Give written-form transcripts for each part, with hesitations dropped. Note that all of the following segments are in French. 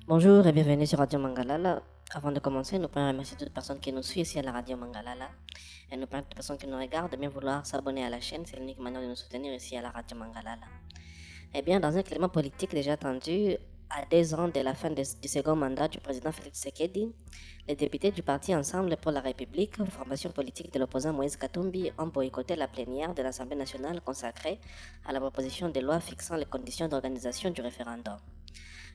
Bonjour et bienvenue sur Radio Mangalala. Avant de commencer, nous pouvons remercier toutes les personnes qui nous suivent ici à la Radio Mangalala. Et nous pouvons toutes les personnes qui nous regardent de bien vouloir s'abonner à la chaîne. C'est l'unique manière de nous soutenir ici à la Radio Mangalala. Eh bien, dans un climat politique déjà tendu, à 2 ans de la fin du second mandat du président Félix Tshisekedi, les députés du parti Ensemble pour la République, formation politique de l'opposant Moïse Katumbi, ont boycotté la plénière de l'Assemblée nationale consacrée à la proposition de loi fixant les conditions d'organisation du référendum.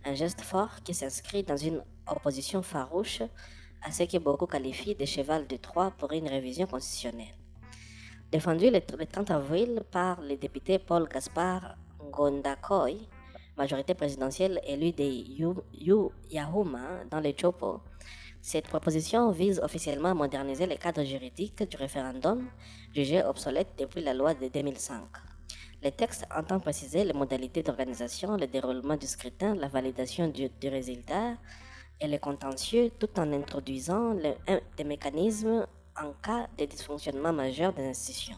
Un geste fort qui s'inscrit dans une opposition farouche à ce que beaucoup qualifient de cheval de Troie pour une révision constitutionnelle. Défendu le 30 avril par le député Paul Gaspard Ngondakoy, majorité présidentielle élue de Yahuma dans le Chopo, cette proposition vise officiellement à moderniser le cadre juridique du référendum, jugé obsolète depuis la loi de 2005. Le texte entend préciser les modalités d'organisation, le déroulement du scrutin, la validation du résultat et le contentieux, tout en introduisant des mécanismes en cas de dysfonctionnement majeur des institutions.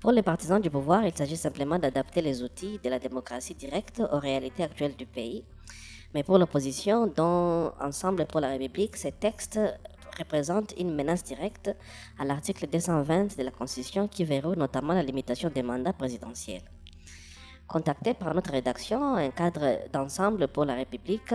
Pour les partisans du pouvoir, il s'agit simplement d'adapter les outils de la démocratie directe aux réalités actuelles du pays. Mais pour l'opposition, dont Ensemble pour la République, ces textes représentent une menace directe à l'article 220 de la Constitution qui verrouille notamment la limitation des mandats présidentiels. Contacté par notre rédaction, un cadre d'Ensemble pour la République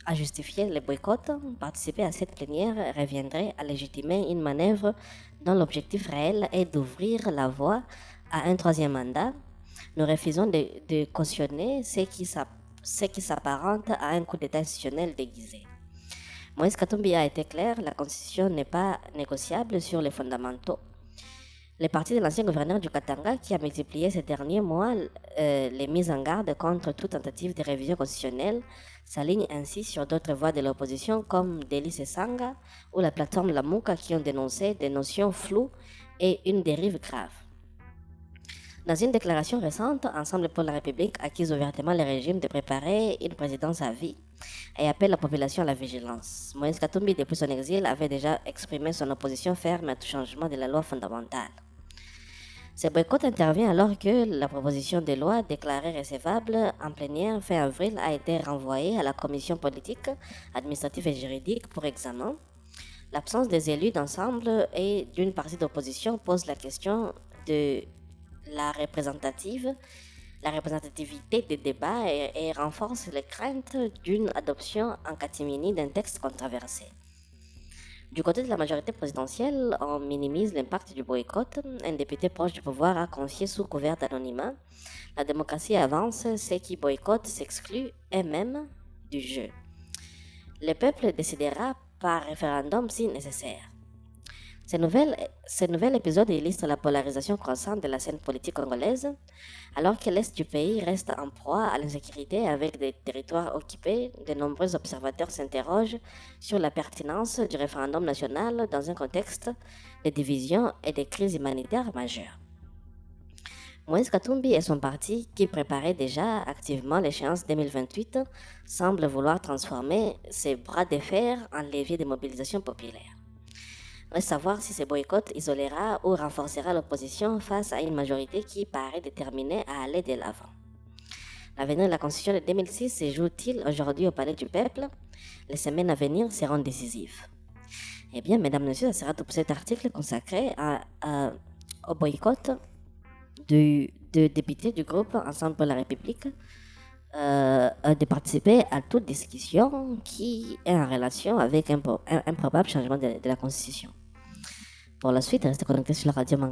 a justifié le boycott. Participer à cette plénière reviendrait à légitimer une manœuvre dont l'objectif réel est d'ouvrir la voie à un troisième mandat. Nous refusons de cautionner ce qui s'apparente à un coup d'État institutionnel déguisé. Moïse Katumbi a été clair, la Constitution n'est pas négociable sur les fondamentaux. Le parti de l'ancien gouverneur du Katanga, qui a multiplié ces derniers mois les mises en garde contre toute tentative de révision constitutionnelle, s'aligne ainsi sur d'autres voix de l'opposition comme Délice Sanga ou la plateforme Lamuka qui ont dénoncé des notions floues et une dérive grave. Dans une déclaration récente, Ensemble pour la République accuse ouvertement le régime de préparer une présidence à vie et appelle la population à la vigilance. Moïse Katumbi, depuis son exil, avait déjà exprimé son opposition ferme à tout changement de la loi fondamentale. Ce boycott intervient alors que la proposition de loi déclarée recevable en plénière fin avril a été renvoyée à la commission politique, administrative et juridique pour examen. L'absence des élus d'Ensemble et d'une partie d'opposition pose la question de la représentativité des débats et renforce les craintes d'une adoption en catimini d'un texte controversé. Du côté de la majorité présidentielle, on minimise l'impact du boycott. Un député proche du pouvoir a confié sous couvert d'anonymat: la démocratie avance, ceux qui boycottent s'excluent eux-mêmes du jeu. Le peuple décidera par référendum si nécessaire. Ce nouvel épisode illustre la polarisation croissante de la scène politique congolaise, alors que l'Est du pays reste en proie à l'insécurité avec des territoires occupés. De nombreux observateurs s'interrogent sur la pertinence du référendum national dans un contexte de division et de crise humanitaire majeure. Moïse Katumbi et son parti, qui préparaient déjà activement l'échéance 2028, semblent vouloir transformer ces bras de fer en levier de mobilisation populaire. Reste à savoir si ce boycott isolera ou renforcera l'opposition face à une majorité qui paraît déterminée à aller de l'avant. L'avenir de la Constitution de 2006 se joue-t-il aujourd'hui au Palais du Peuple? Les semaines à venir seront décisives. Eh bien, mesdames et messieurs, ça sera tout pour cet article consacré au boycott de députés du groupe Ensemble pour la République de participer à toute discussion qui est en relation avec un probable changement de la Constitution. Pour la suite, restez connectés sur la radio Manga.